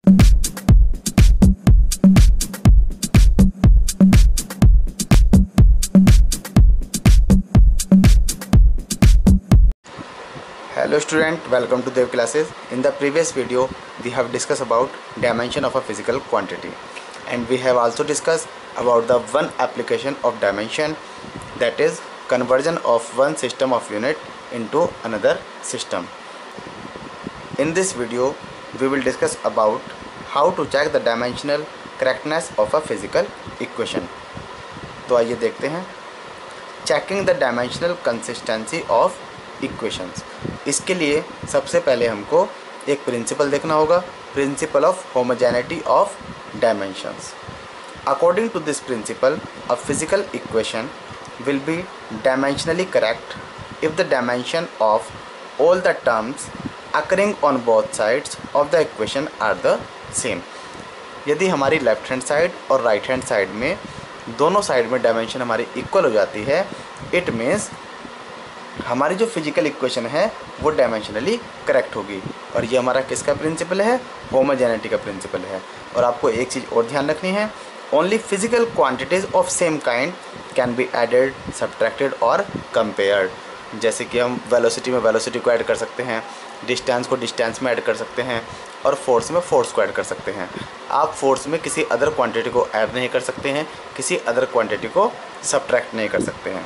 Hello student, welcome to Dev classes. In the previous video we have discussed about dimension of a physical quantity, and we have also discussed about the one application of dimension, that is conversion of one system of unit into another system. In this video we will discuss about how to check the dimensional correctness of a physical equation. तो आइए देखते हैं checking the dimensional consistency of equations. इसके लिए सबसे पहले हमको एक प्रिंसिपल देखना होगा, principle of homogeneity of dimensions. According to this principle a physical equation will be dimensionally correct if the dimension of all the terms occurring on both sides of the equation are the same. यदि हमारी left hand side और right hand side में दोनों side में dimension हमारी equal हो जाती है, इट मीन्स हमारी जो फिजिकल इक्वेशन है वो डायमेंशनली करेक्ट होगी। और ये हमारा किसका प्रिंसिपल है? होमोजेनिटी का प्रिंसिपल है। और आपको एक चीज़ और ध्यान रखनी है, only physical quantities of same kind can be added, subtracted और कंपेयर्ड। जैसे कि हम वेलोसिटी में वेलोसिटी को ऐड कर सकते हैं, डिस्टेंस को डिस्टेंस में ऐड कर सकते हैं, और फोर्स में फोर्स को ऐड कर सकते हैं। आप फोर्स में किसी अदर क्वांटिटी को ऐड नहीं कर सकते हैं, किसी अदर क्वांटिटी को सब्ट्रैक्ट नहीं कर सकते हैं।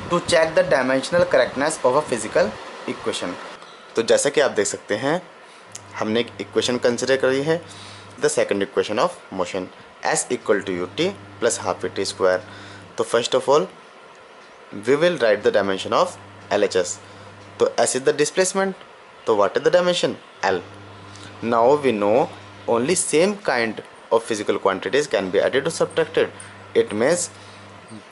To check the dimensional correctness of a physical equation, तो जैसा कि आप देख सकते हैं हमने एक इक्वेशन कंसिडर करी है, the second equation of motion, S equal to U T plus half T square. तो first of all we will write the dimension of L H S. तो एस इज द डिस्प्लेसमेंट, तो what is the dimension? L. Now we know only same kind of physical quantities can be added और subtracted. It means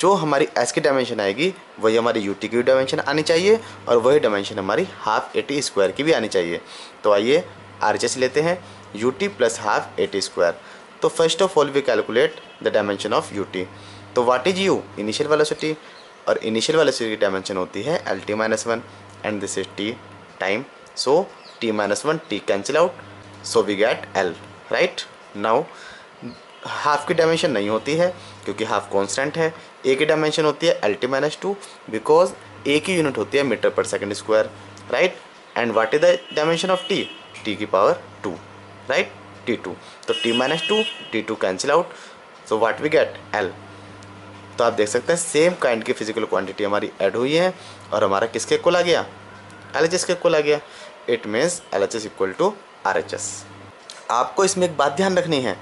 जो हमारी S की dimension आएगी वही हमारी U T की डायमेंशन आनी चाहिए, और वही डायमेंशन हमारी हाफ ए टी स्क्वायर की भी आनी चाहिए। तो आइए आर एच एस लेते हैं, U T plus half A T square. तो first of all we calculate the dimension of U T. तो what is U? Initial velocity, और इनिशियल वेलोसिटी की डायमेंशन होती है L T minus one, and this is T time. So T minus one T cancel out, so we get L, right. Now half की dimension नहीं होती है क्योंकि half constant है, ए की डायमेंशन होती है L T minus two, because a की यूनिट होती है metre per second square, right. And what is the dimension of T? T की power two, right, T two. तो T minus two T two cancel out, so what we get? L. तो आप देख सकते हैं same kind की physical quantity हमारी add हुई है, और हमारा किसके इक्वल आ गया? एल एच एस के इक्वल आ गया। It means L H S equal to R H S. आपको इसमें एक बात ध्यान रखनी है,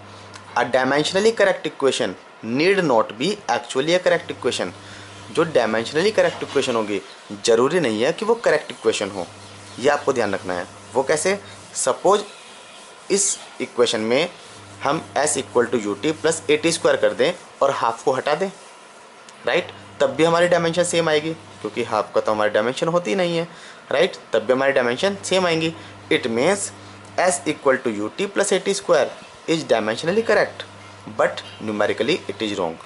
a dimensionally correct equation need not be actually a correct equation. जो डायमेंशनली करेक्ट इक्वेशन होगी जरूरी नहीं है कि वो करेक्ट इक्वेशन हो, ये आपको ध्यान रखना है। वो कैसे? सपोज इस इक्वेशन में हम s equal to U T plus a T square कर दें और हाफ को हटा दें, राइट, तब भी हमारी डायमेंशन सेम आएगी, क्योंकि हाफ का तो हमारी डायमेंशन होती नहीं है, राइट, तब भी हमारी डायमेंशन सेम आएंगी। It means s equal to U T plus a T square is dimensionally correct, but numerically it is wrong.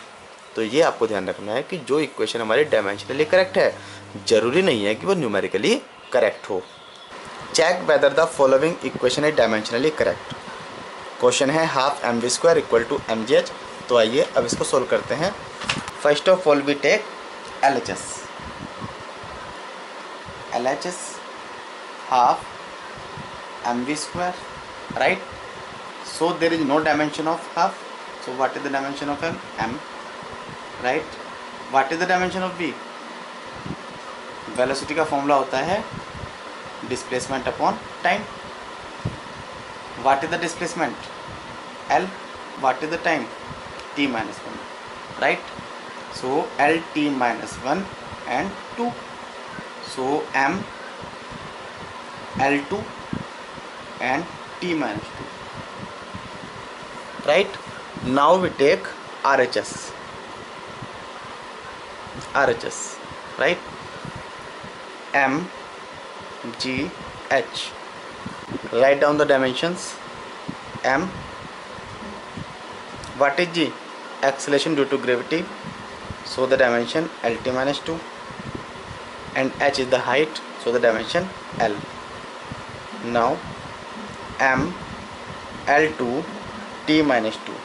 तो ये आपको ध्यान रखना है कि जो इक्वेशन हमारी डायमेंशनली करेक्ट है जरूरी नहीं है कि वो न्यूमेरिकली करेक्ट हो। Check whether the following equation is dimensionally correct. Question है half M we square equal to M G H. तो आइए अब इसको सोल्व करते हैं। First of all we take L H S. L H S half M we square, right. So there is no dimension of half. So what is the dimension of m? M, right? What is the dimension of v? Velocity का formula होता है displacement upon time. What is the displacement? L. What is the time? T minus 1, right? So L T minus 1 and 2. So M L2 and T minus 2. Right. Now we take RHS, right, M G H. Write down the dimensions. M, what is G? Acceleration due to gravity, so the dimension LT minus 2, and H is the height, so the dimension L. Now m L2 t minus 2,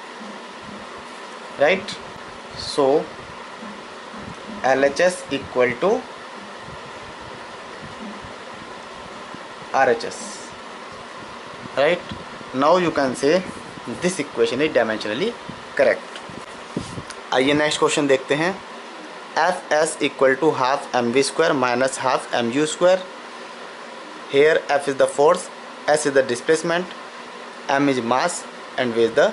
right? So LHS equal to RHS, right? Now you can say this equation is dimensionally correct. आइए next question देखते हैं. F s equal to half M we square minus half M you square. Here F is the force, s is the displacement, m is mass and v is the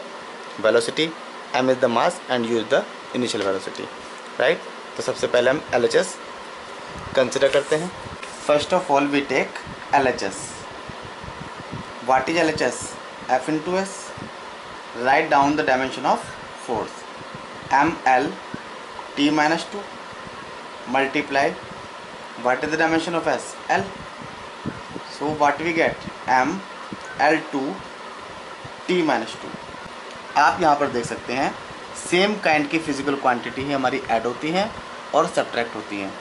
velocity. M is the mass and u is the initial velocity, right? तो सबसे पहले हम L H S consider करते हैं. First of all we take L H S. What is L H S? F into S. Write down the dimension of force. M L t minus 2 multiply what is the dimension of S? L. So what we get? M L2 t minus 2. आप यहाँ पर देख सकते हैं same kind की physical quantity ही हमारी add होती हैं और सब्ट्रैक्ट होती हैं.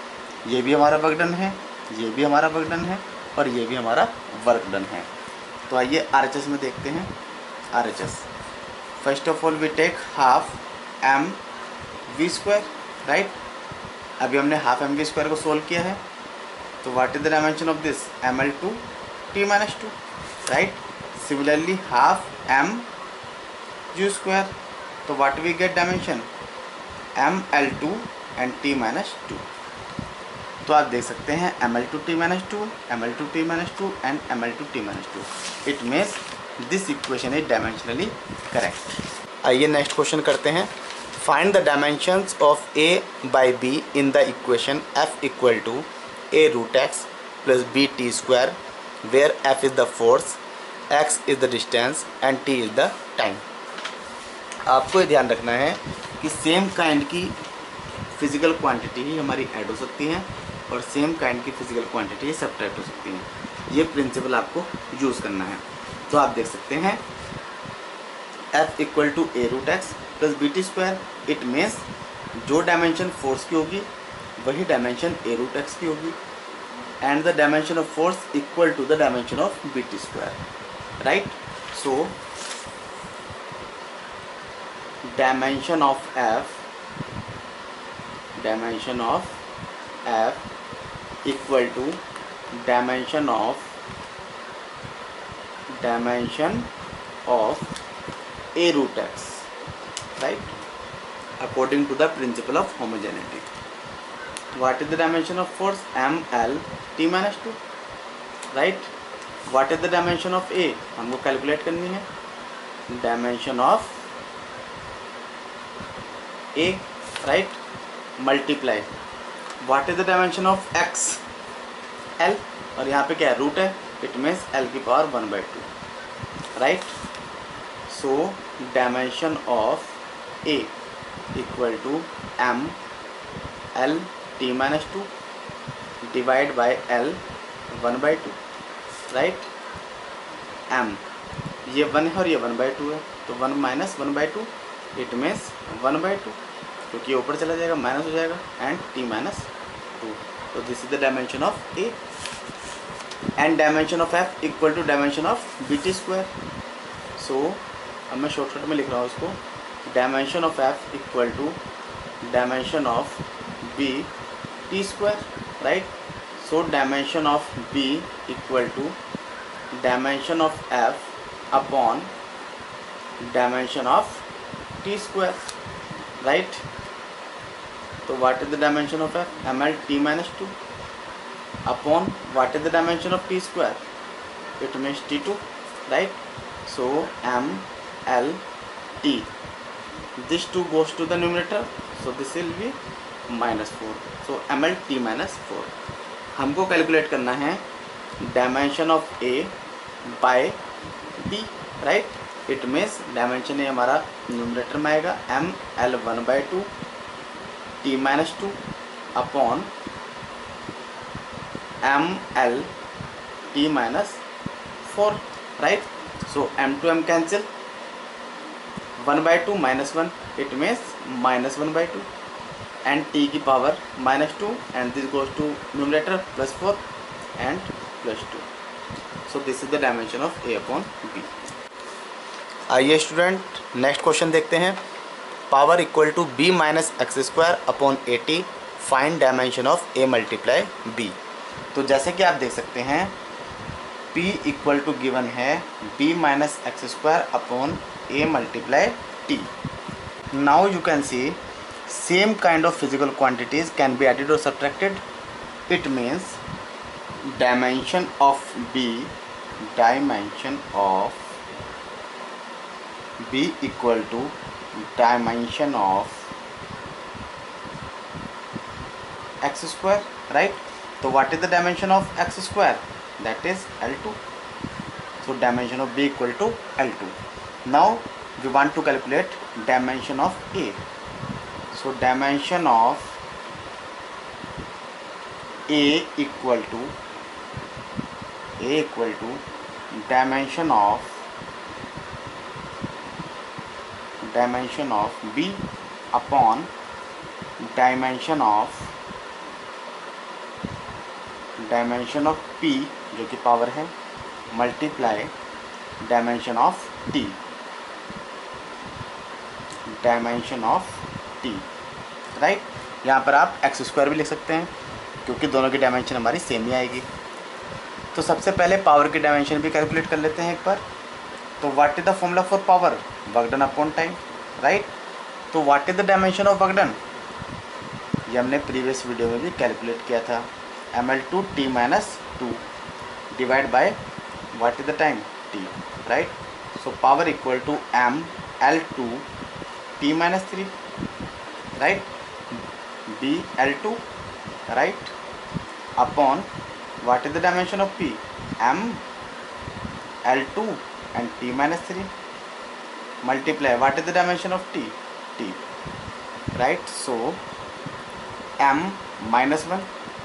ये भी हमारा वर्क डन है, ये भी हमारा वर्क डन है और ये भी हमारा वर्क डन है. तो आइए RHS में देखते हैं. RHS first of all we take half M we square, right? अभी हमने हाफ एम वी स्क्वायर को सोल्व किया है. तो what is the dimension of this? M L two T minus 2, right? Similarly half M you square. तो what we get dimension? M L two and T minus 2. तो आप देख सकते हैं M L two T minus 2, M L two T minus 2 and M L two T minus 2. It means this equation is dimensionally correct. आइए next question करते हैं. Find the dimensions of A by B in the equation F equal to A root x plus B t square, where F is the force, x is the distance and t is the time. आपको ये ध्यान रखना है कि same kind की physical quantity ही हमारी add हो सकती हैं और सेम काइंड की फिजिकल क्वांटिटी ही सब्ट्रैक्ट हो सकती हैं. ये प्रिंसिपल आपको यूज़ करना है. तो आप देख सकते हैं F equal to a root x plus b T square. It means जो डायमेंशन फोर्स की होगी वही डायमेंशन ए रूट एक्स की होगी and the dimension of force equal to the dimension of B T square, right? So dimension of F equal to dimension of a root x, right? According to the principle of homogeneity. What is the dimension of force? M L t minus 2, right? What is the dimension of A? हमको calculate करनी है. Dimension of A, right? Multiply. What is the dimension of x? L. और यहाँ पे क्या है? Root है. It means L की power 1/2, right? So dimension of A equal to M L t minus 2 divide by L 1/2, right? M ये 1 है और ये 1/2 है, तो 1 minus 1/2 इट मीन्स 1/2, क्योंकि ये ऊपर चला जाएगा माइनस हो जाएगा एंड t minus 2. तो this is the dimension of A and dimension of F equal to dimension of B T square. So अब मैं शॉर्टकट में लिख रहा हूँ उसको. Dimension of F equal to dimension of B T square, right? So dimension of B equal to dimension of F upon dimension of T square, right? तो what is the dimension of F? M L T minus 2 upon what is the dimension of T square? It means T2, right? So m L T, this 2 goes to the numerator, so this will be -4. so ml t minus 4. हमको calculate करना है dimension of A by B, right? It means dimension a हमारा numerator में आएगा m l 1/2 t minus 2 upon m l t minus 4, right? So m to m cancel. 1/2 -1 it means -1/2 and t की power -2 and this goes to numerator +4 and +2. So this is the dimension of a upon b. आइए student next question देखते हैं। Power equal to b minus x square upon 80, find dimension of a multiply b. तो जैसे कि आप देख सकते हैं P इक्वल टू गिवन है b minus x square upon A multiply T. Now you can see same kind of physical quantities can be added और subtracted. It means dimension of b equal to dimension of X square, right. तो what is the dimension of X square? That is L2. So dimension of B equal to L2. Now we want to calculate dimension of A. So dimension of A equal to dimension of B upon dimension of P जो कि power है multiply dimension of T, right. यहाँ पर आप x square भी लिख सकते हैं क्योंकि दोनों की डायमेंशन हमारी सेम ही आएगी। तो सबसे पहले पावर की डायमेंशन भी कैलकुलेट कर लेते हैं एक बार। तो what is the formula for power? Work done upon time, right. तो what is the dimension of work done? ये हमने प्रीवियस वीडियो में भी कैलकुलेट किया था, ml2 t minus 2 divide by what is the time? T, right? So power equal to ml2 t minus 3, right? bl2, right? Upon what is the dimension of P? ml2 and t minus 3 multiply what is the dimension of T? T, right? So m minus 1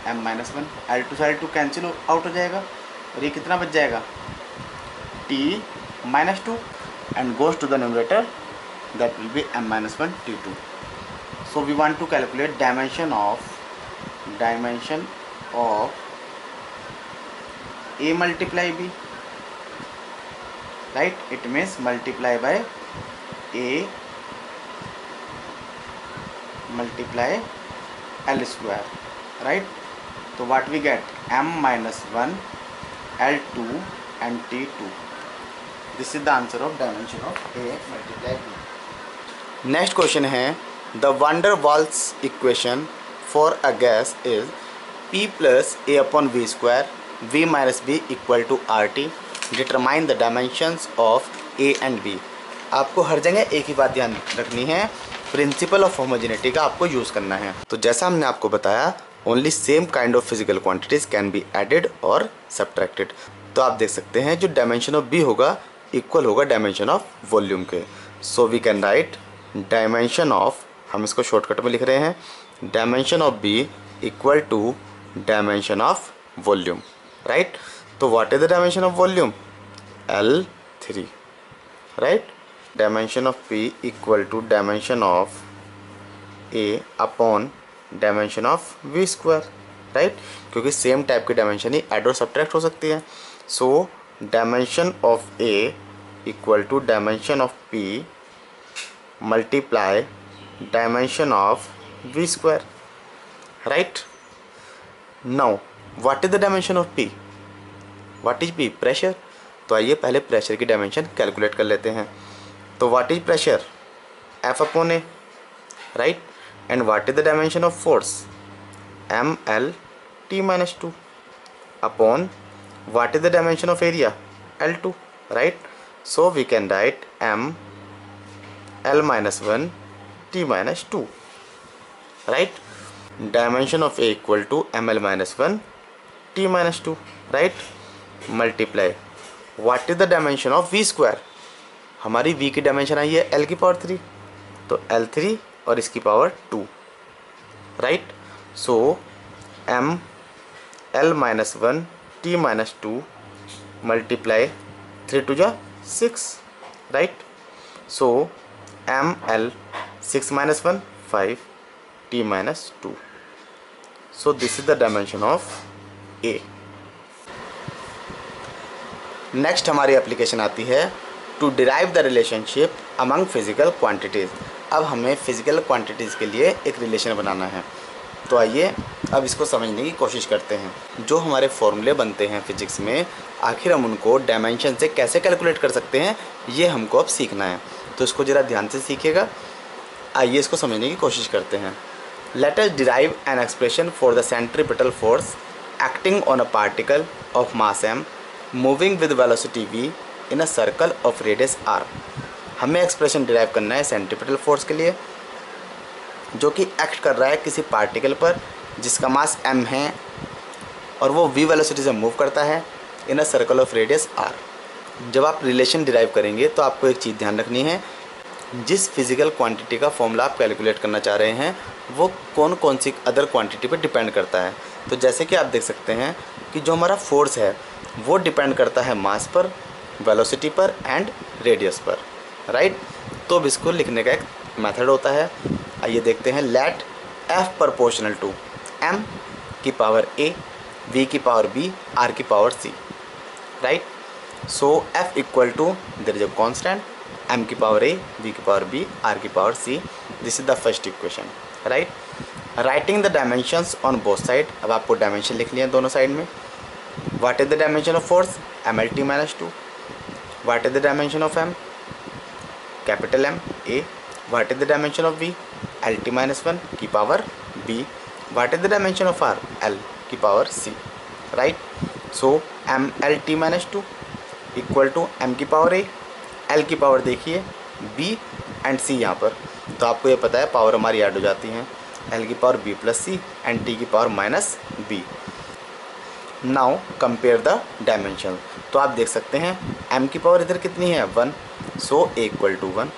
L2 से L2 cancel out हो जाएगा और ये कितना बच जाएगा? T minus 2 and goes to the numerator, that will be m minus 1 T2. So we want to calculate dimension of A multiply B, right? It means multiply by A multiply L square, right? So what we get? m minus 1 L2 and T2. This is the answer of dimension of A multiply B. Next question है the van der Waals equation for a gas is P plus A upon V square V minus B equal to RT. Determine the dimensions of A and B. आपको हर जगह एक ही बात ध्यान रखनी है, principal of homogeneity का आपको use करना है। तो जैसा हमने आपको बताया only same kind of physical quantities can be added और सब्ट्रैक्टेड। तो आप देख सकते हैं जो डायमेंशन ऑफ बी होगा इक्वल होगा डायमेंशन ऑफ वॉल्यूम के। So we can write dimension of, हम इसको शॉर्टकट में लिख रहे हैं, dimension of B equal to dimension of volume, right. तो what is the dimension of volume? L3, right. Dimension of P equal to dimension of A upon dimension of V square, right, क्योंकि same type की dimension ही add और subtract हो सकती है। So dimension of A equal to dimension of P multiply dimension of V square, right. Now what is the dimension of P? What is P? Pressure. तो आइए पहले pressure की डायमेंशन कैलकुलेट कर लेते हैं। तो what is pressure? F upon A, right. And what is the dimension of force? ml t minus 2 upon what is the dimension of area? L2, right? So we can write m l minus 1 t minus 2, right? Dimension of A equal to ml minus 1 t minus 2, right? Multiply what is the dimension of V square? हमारी V की dimension आई है L की power 3, तो L3 और इसकी power 2, right. So m l minus 1 t minus 2 multiply 3 two जा 6, right. So m l 6 minus 1 5 t minus 2. So this is the dimension of A. Next हमारी एप्लीकेशन आती है to derive the relationship among physical quantities. अब हमें physical quantities के लिए एक relation बनाना है। तो आइए अब इसको समझने की कोशिश करते हैं। जो हमारे फॉर्मूले बनते हैं फिजिक्स में, आखिर हम उनको डायमेंशन से कैसे कैलकुलेट कर सकते हैं, ये हमको अब सीखना है। तो इसको ज़रा ध्यान से सीखिएगा। आइए इसको समझने की कोशिश करते हैं। Let us derive an expression for the centripetal force acting on a particle of mass m moving with velocity v in a circle of radius r। हमें एक्सप्रेशन डिराइव करना है सेंट्रीपिटल फोर्स के लिए, जो कि एक्ट कर रहा है किसी पार्टिकल पर जिसका मास m है और वो v वेलोसिटी से मूव करता है in a circle of radius r। जब आप रिलेशन डिराइव करेंगे तो आपको एक चीज़ ध्यान रखनी है, जिस फिजिकल क्वांटिटी का फॉर्मूला आप कैलकुलेट करना चाह रहे हैं वो कौन कौन सी अदर क्वांटिटी पर डिपेंड करता है। तो जैसे कि आप देख सकते हैं कि जो हमारा फोर्स है वो डिपेंड करता है मास पर, वेलोसिटी पर एंड रेडियस पर, राइट। तो अब इसको लिखने का एक मेथड होता है। आइए देखते हैं। Let f proportional to m की पावर a, v की पावर b, r की power c, right. So f equal to there is a constant m की पावर a, v की पावर b, r की power c। This is the first equation, right. Writing the dimensions on both side. अब आपको dimension लिख लिए दोनों side में। What is the dimension of force? mlt-2। What is the dimension of m? Capital M a। What is the dimension of v? lt-1 की power b। What is the dimension of r? l की power c, right. So mlt-2 equal to m की power a, l की power देखिए b and c यहाँ पर। तो आपको ये पता है पावर हमारी ऐड हो जाती हैं, l की power b plus c and t की power minus b। Now compare the dimension. तो आप देख सकते हैं m की पावर इधर कितनी है? 1, so a equal to 1।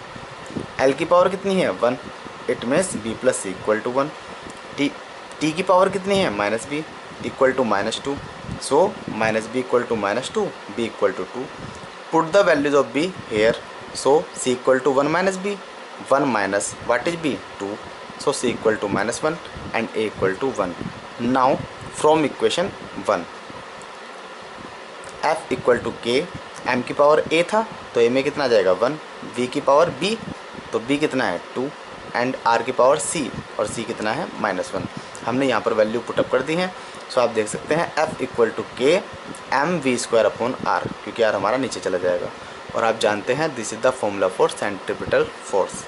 l की पावर कितनी है? 1, it means b plus c equal to 1। t की पावर कितनी है? Minus b equal to -2, so -b equal to -2, b equal to 2। Put the values of b here. So c equal to 1 minus b, 1 minus what is b? 2, so c equal to -1 and a equal to 1। Now from equation 1 f equal to k, m की power a था तो a में कितना आ जाएगा? 1, v की power b तो b कितना है? 2 एंड r की पावर c और c कितना है? -1। हमने यहाँ पर वैल्यू पुटअप कर दी हैं। सो आप देख सकते हैं f equal to k mv² upon r, क्योंकि r हमारा नीचे चला जाएगा। और आप जानते हैं this is the formula for centripetal force,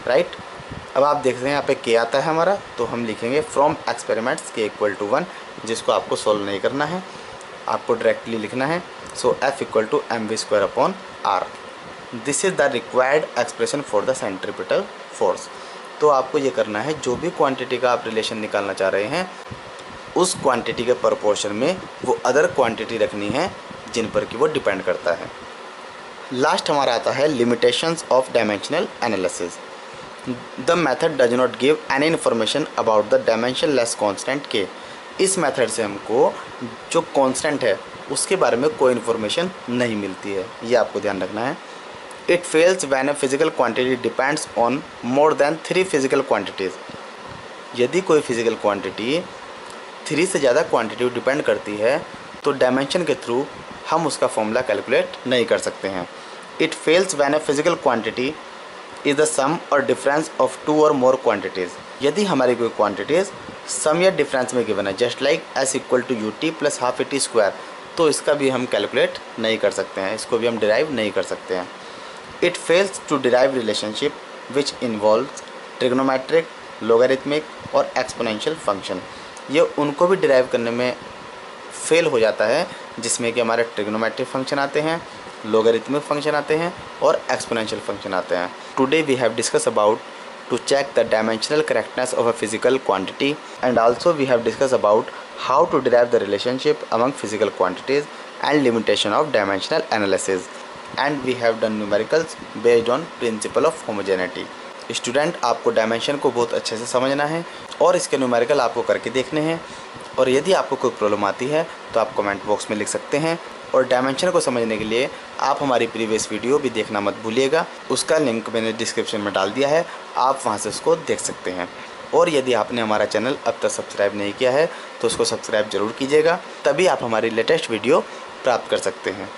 right. अब आप देख रहे हैं यहाँ पे k आता है हमारा, तो हम लिखेंगे from experiments k equal to 1, जिसको आपको सॉल्व नहीं करना है, आपको डायरेक्टली लिखना है। So f equal to mv² upon r। This is the required expression for the centripetal force. तो आपको ये करना है, जो भी क्वांटिटी का आप रिलेशन निकालना चाह रहे हैं उस क्वांटिटी के प्रोपोर्शन में वो अदर क्वांटिटी रखनी है जिन पर कि वो डिपेंड करता है। लास्ट हमारा आता है limitations of dimensional analysis. The method does not give any information about the dimensionless constant के। इस मेथड से हमको जो कांस्टेंट है उसके बारे में कोई इन्फॉर्मेशन नहीं मिलती है, ये आपको ध्यान रखना है। It fails when a physical quantity depends on more than 3 physical quantities. यदि कोई फिजिकल क्वांटिटी 3 से ज़्यादा क्वांटिटी डिपेंड करती है तो डायमेंशन के थ्रू हम उसका फॉर्मूला कैलकुलेट नहीं कर सकते हैं। It fails when a physical quantity is the sum और डिफरेंस ऑफ 2 और मोर क्वांटिटीज़। यदि हमारी कोई क्वांटिटीज़ सम या डिफरेंस में गिवन है, just like s equal to ut plus half at², तो इसका भी हम कैलकुलेट नहीं कर सकते हैं, इसको भी हम डिराइव नहीं कर सकते हैं। It fails to derive relationship which involves trigonometric, logarithmic और एक्सपोनेंशियल फंक्शन। ये उनको भी डिराइव करने में फेल हो जाता है जिसमें कि हमारे ट्रिग्नोमेट्रिक फंक्शन आते हैं, लोगरिथमिक फंक्शन आते हैं और एक्सपोनेंशियल फंक्शन आते हैं। Today we have discuss about to check the dimensional correctness of a physical quantity, and also we have discussed about how to derive the relationship among physical quantities and limitation of dimensional analysis, and we have done numericals based on principle of homogeneity। Student, आपको dimension को बहुत अच्छे से समझना है और इसके numerical आपको करके देखने हैं, और यदि आपको कोई प्रॉब्लम आती है तो आप कमेंट बॉक्स में लिख सकते हैं। और डायमेंशन को समझने के लिए आप हमारी प्रीवियस वीडियो भी देखना मत भूलिएगा, उसका लिंक मैंने डिस्क्रिप्शन में डाल दिया है, आप वहां से उसको देख सकते हैं। और यदि आपने हमारा चैनल अब तक सब्सक्राइब नहीं किया है तो उसको सब्सक्राइब ज़रूर कीजिएगा, तभी आप हमारी लेटेस्ट वीडियो प्राप्त कर सकते हैं।